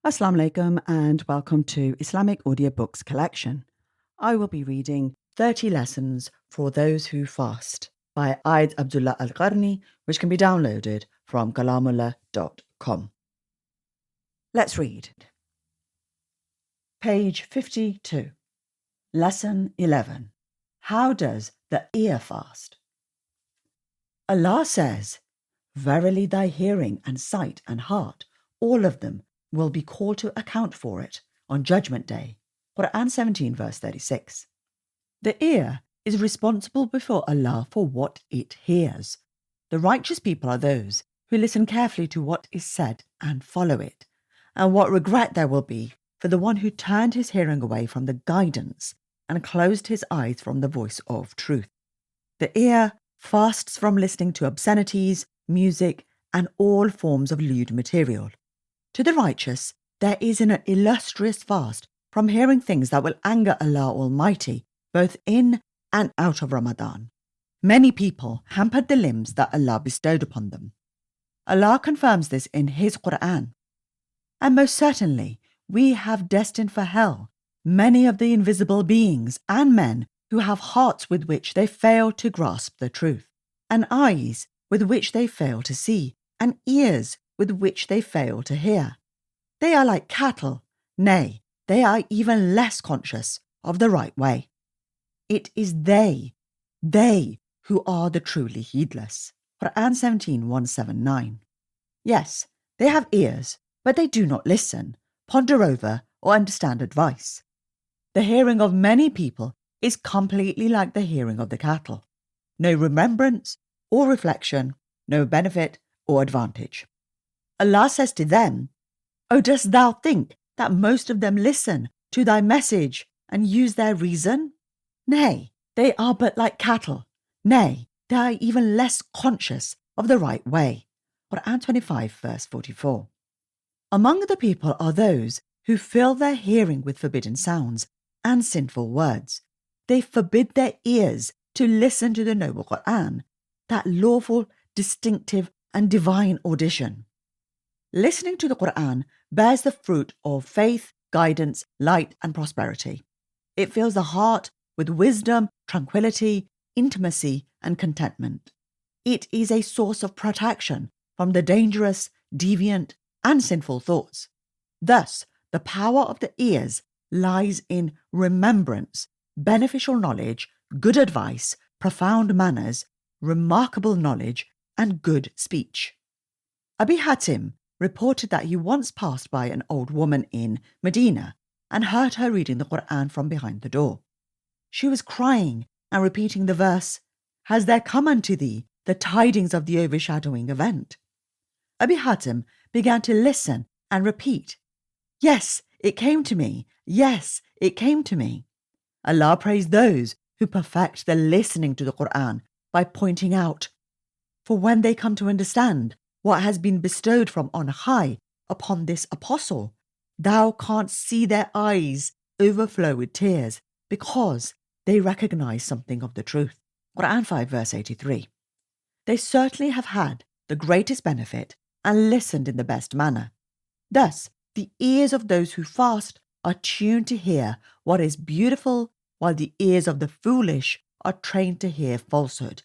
Assalamu alaikum and welcome to Islamic Audiobooks collection. I will be reading 30 Lessons for Those Who Fast by Abdullah al Qarni, which can be downloaded from kalamullah.com. Let's read. Page 52. Lesson 11. How does the ear fast? Allah says, "Verily thy hearing and sight and heart, all of them, will be called to account for it on Judgment Day." Quran 17 verse 36. The ear is responsible before Allah for what it hears. The righteous people are those who listen carefully to what is said and follow it. And what regret there will be for the one who turned his hearing away from the guidance and closed his eyes from the voice of truth. The ear fasts from listening to obscenities, music, and all forms of lewd material. To the righteous, there is an illustrious fast from hearing things that will anger Allah Almighty, both in and out of Ramadan. Many people hampered the limbs that Allah bestowed upon them. Allah confirms this in His Quran. And most certainly, we have destined for hell many of the invisible beings and men who have hearts with which they fail to grasp the truth, and eyes with which they fail to see, and ears with which they fail to hear. They are like cattle, nay, they are even less conscious of the right way. It is they who are the truly heedless. Quran 17, 179. Yes, they have ears, but they do not listen, ponder over, or understand advice. The hearing of many people is completely like the hearing of the cattle. No remembrance or reflection, no benefit or advantage. Allah says to them, "O dost thou think that most of them listen to thy message and use their reason? Nay, they are but like cattle. Nay, they are even less conscious of the right way." Quran 25 verse 44. Among the people are those who fill their hearing with forbidden sounds and sinful words. They forbid their ears to listen to the noble Quran, that lawful, distinctive, and divine audition. Listening to the Quran bears the fruit of faith, guidance, light, and prosperity. It fills the heart with wisdom, tranquility, intimacy, and contentment. It is a source of protection from the dangerous, deviant, and sinful thoughts. Thus, the power of the ears lies in remembrance, beneficial knowledge, good advice, profound manners, remarkable knowledge, and good speech. Abi Hatim reported that he once passed by an old woman in Medina and heard her reading the Quran from behind the door. She was crying and repeating the verse, "Has there come unto thee the tidings of the overshadowing event?" Abi Hatim began to listen and repeat, "Yes, it came to me. Yes, it came to me." Allah praised those who perfect the listening to the Quran by pointing out, "For when they come to understand what has been bestowed from on high upon this apostle, thou canst see their eyes overflow with tears because they recognize something of the truth." Quran 5 verse 83. They certainly have had the greatest benefit and listened in the best manner. Thus, the ears of those who fast are tuned to hear what is beautiful, while the ears of the foolish are trained to hear falsehood.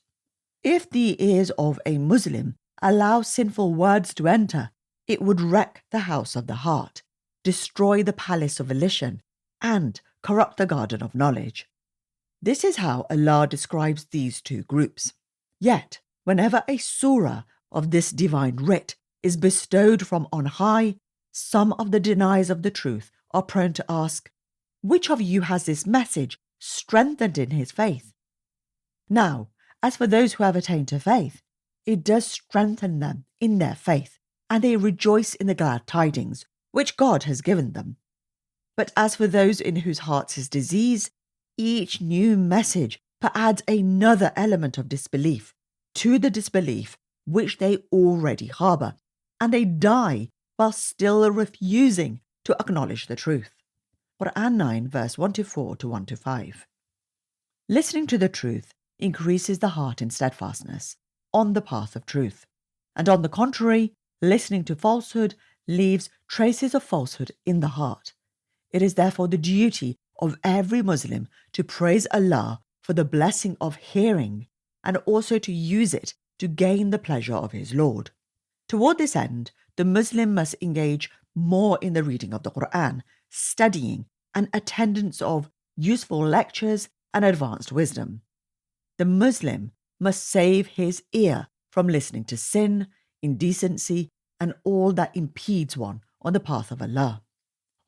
If the ears of a Muslim allow sinful words to enter, it would wreck the house of the heart, destroy the palace of volition, and corrupt the garden of knowledge. This is how Allah describes these two groups. Yet, whenever a surah of this divine writ is bestowed from on high, some of the deniers of the truth are prone to ask, "Which of you has this message strengthened in his faith?" Now, as for those who have attained to faith, it does strengthen them in their faith, and they rejoice in the glad tidings which God has given them. But as for those in whose hearts is disease, each new message adds another element of disbelief to the disbelief which they already harbour, and they die while still refusing to acknowledge the truth. Quran 9 verse 1-4 to 1-5. Listening to the truth increases the heart in steadfastness on the path of truth, and on the contrary, listening to falsehood leaves traces of falsehood in the heart. It is therefore the duty of every Muslim to praise Allah for the blessing of hearing and also to use it to gain the pleasure of his Lord. Toward this end, the Muslim must engage more in the reading of the Quran, studying, and attendance of useful lectures and advanced wisdom. The Muslim must save his ear from listening to sin, indecency, and all that impedes one on the path of Allah.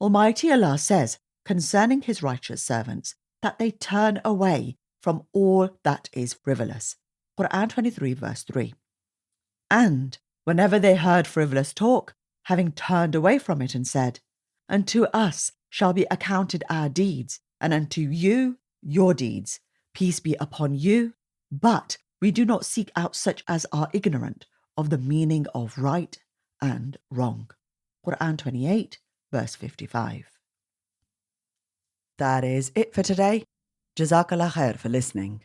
Almighty Allah says concerning his righteous servants that they turn away from all that is frivolous. Quran 23 verse 3. And whenever they heard frivolous talk, having turned away from it and said, "Unto us shall be accounted our deeds, and unto you your deeds. Peace be upon you, but we do not seek out such as are ignorant of the meaning of right and wrong." Quran 28 verse 55. That is it for today. Jazakallah khair for listening.